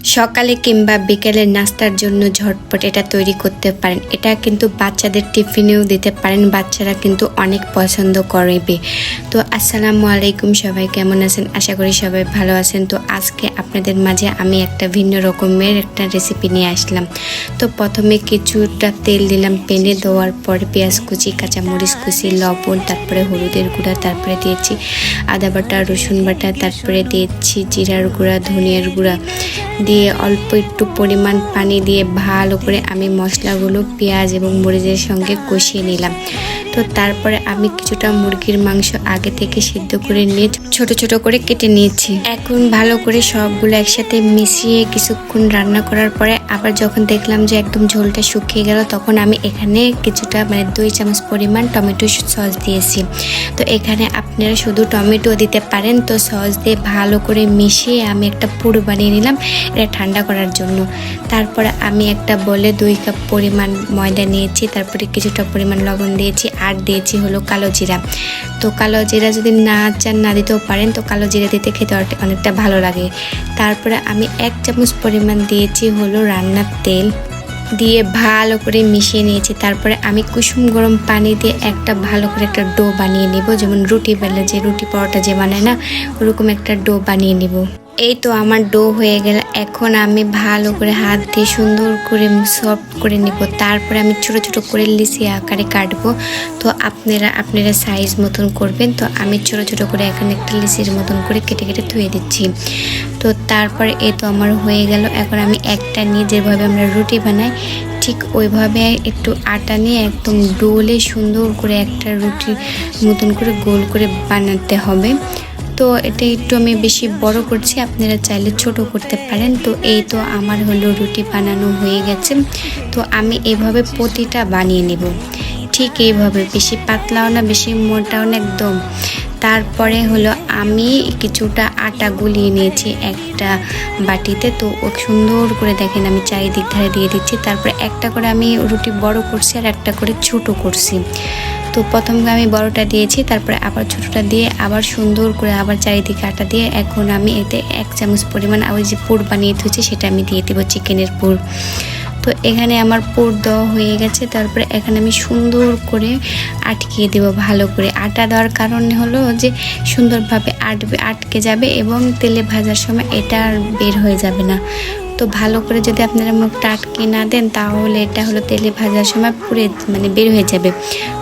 সকালে কিংবা বিকেলের নাস্তার জন্য ঝটপট এটা তৈরি করতে পারেন। এটা কিন্তু বাচ্চাদের টিফিনেও দিতে পারেন, বাচ্চারা কিন্তু অনেক পছন্দ করবে। তো আসসালামু আলাইকুম, সবাই কেমন আছেন? আশা করি সবাই ভালো আছেন। তো আজকে আপনাদের মাঝে আমি একটা ভিন্ন রকমের একটা রেসিপি নিয়ে আসলাম। তো প্রথমে কিছুটা তেল দিলাম প্যানে, দেওয়ার পরে পেঁয়াজ কুচি, কাঁচামরিচ কুচি, লবণ, তারপরে হলুদের গুঁড়া, তারপরে দিয়েছি আদা বাটা, রসুন বাটা, তারপরে দিয়েছি জিরার গুঁড়া, ধনিয়ার গুঁড়া দিয়ে অল্প একটু পরিমাণ পানি দিয়ে ভালো করে আমি মশলাগুলো পেঁয়াজ এবং মরিচের সঙ্গে কষিয়ে নিলাম। তো তারপরে আমি কিছুটা মুরগির মাংস আগে থেকে সিদ্ধ করে নিয়ে ছোট ছোট করে কেটে নিয়েছি। এখন ভালো করে সবগুলো একসাথে মিশিয়ে কিছুক্ষণ রান্না করার পরে আবার যখন দেখলাম যে একদম ঝোলটা শুকিয়ে গেল, তখন আমি এখানে কিছুটা 2 চামচ পরিমাণ টমেটো সস দিয়েছি। তো এখানে আপনারা শুধু টমেটো দিতে পারেন। তো সস দিয়ে ভালো করে মিশিয়ে আমি একটা পুর বানিয়ে নিলাম এটা ঠান্ডা করার জন্য। তারপরে আমি একটা বলে 2 কাপ পরিমাণ ময়দা নিয়েছি, তারপরে কিছুটা পরিমাণ লবণ দিয়েছি, আর দিয়েছি হলো কালো জিরা। তো কালো জিরা যদি না চান না দিতেও পারেন, তো কালো জিরা দিতে খেতে অনেকটা ভালো লাগে। তারপরে আমি 1 চামচ পরিমাণ দিয়েছি হলো রান্নার তেল, দিয়ে ভালো করে মিশিয়ে নিয়েছি। তারপরে আমি কুসুম গরম পানি দিয়ে একটা ভালো করে একটা ডো বানিয়ে নিব, যেমন রুটি বেলে যে রুটি পরোটা যে বানায় না, ওরকম একটা ডো বানিয়ে নিব। এই তো আমার ডো হয়ে গেল। এখন আমি ভালো করে হাত দিয়ে সুন্দর করে সফট করে নিব। তারপরে আমি ছোট ছোট করে লিচি আকারে কাটবো। তো আপনারা সাইজ মতন করবেন। তো আমি ছোট ছোট করে এখানে একটা লিচির মতন করে কেটে কেটে ধুয়ে দিচ্ছি। তো তারপরে এই তো আমার হয়ে গেল। এখন আমি একটা নিয়ে যেভাবে আমরা রুটি বানাই ঠিক ওইভাবে একটু আটা নিয়ে একদম ডোলে সুন্দর করে একটা রুটির মতন করে গোল করে বানাতে হবে। তো এটা একটু আমি বেশি বড় করছি, আপনারা চাইলে ছোট করতে পারেন। তো এই তো আমার হলো রুটি বানানো হয়ে গেছে। তো আমি এইভাবে প্রতিটা বানিয়ে নেব, ঠিক এইভাবে, বেশি পাতলাও না বেশি মোটাও না একদম। তারপরে হলো আমি কিছুটা আটা গুলিয়ে নিয়েছি একটা বাটিতে। তো সুন্দর করে দেখেন আমি চারিদিক ধারে দিয়ে দিচ্ছি। তারপরে একটা করে আমি রুটি বড় করছি আর একটা করে ছোট করছি। তো প্রথমে আমি বড়টা দিয়েছি, তারপরে আবার ছোটটা দিয়ে আবার সুন্দর করে আবার চারিদিকে আটা দিয়ে এখন আমি এতে 1 চামচ পরিমাণ ওই যে পুর বানিয়ে থুয়েছি সেটা আমি দিয়ে দেবো, চিকেনের পুর। তো এখানে আমার পুর দেওয়া হয়ে গেছে। তারপরে এখানে আমি সুন্দর করে আটকিয়ে দেব ভালো করে। আটা দেওয়ার কারণে হলো যে সুন্দরভাবে আটকে যাবে এবং তেলে ভাজার সময় এটা আর বের হয়ে যাবে না। তো ভালো করে যদি আপনারা মুখটা আটকে না দেন তাহলে এটা হলো তেলে ভাজার সময় পুড়ে বের হয়ে যাবে।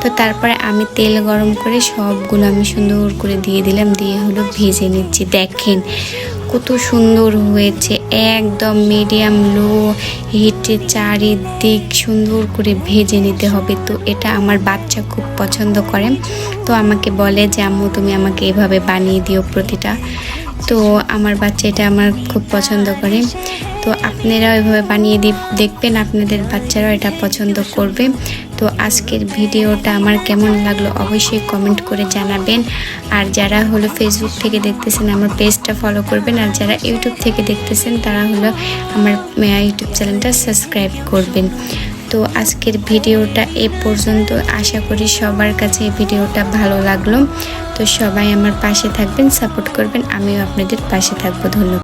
তো তারপরে আমি তেল গরম করে সবগুলো আমি সুন্দর করে দিয়ে দিলাম, দিয়ে হলো ভেজে নিচ্ছি। দেখেন কত সুন্দর হয়েছে, একদম মিডিয়াম লো হিটে চারিদিক সুন্দর করে ভেজে নিতে হবে। তো এটা আমার বাচ্চা খুব পছন্দ করে। তো আমাকে বলে যে আম্মু তুমি আমাকে এভাবে বানিয়ে দিও প্রতিটা। তো আমার বাচ্চা এটা আমার খুব পছন্দ করে। তো আপনারাও এভাবে বানিয়ে দেখবেন, আপনাদের বাচ্চারাও এটা পছন্দ করবে। তো আজকের ভিডিওটা আমার কেমন লাগলো অবশ্যই কমেন্ট করে জানাবেন। আর যারা হলো ফেসবুক থেকে দেখতেছেন আমার পেজটা ফলো করবেন, আর যারা ইউটিউব থেকে দেখতেছেন তারা হলো আমার ইউটিউব চ্যানেলটা সাবস্ক্রাইব করবেন। তো আজকের ভিডিওটা এ পর্যন্ত। আশা করি সবার কাছে এই ভিডিওটা ভালো লাগলো। তো সবাই আমার পাশে থাকবেন, সাপোর্ট করবেন, আমিও আপনাদের পাশে থাকবো। ধন্যবাদ।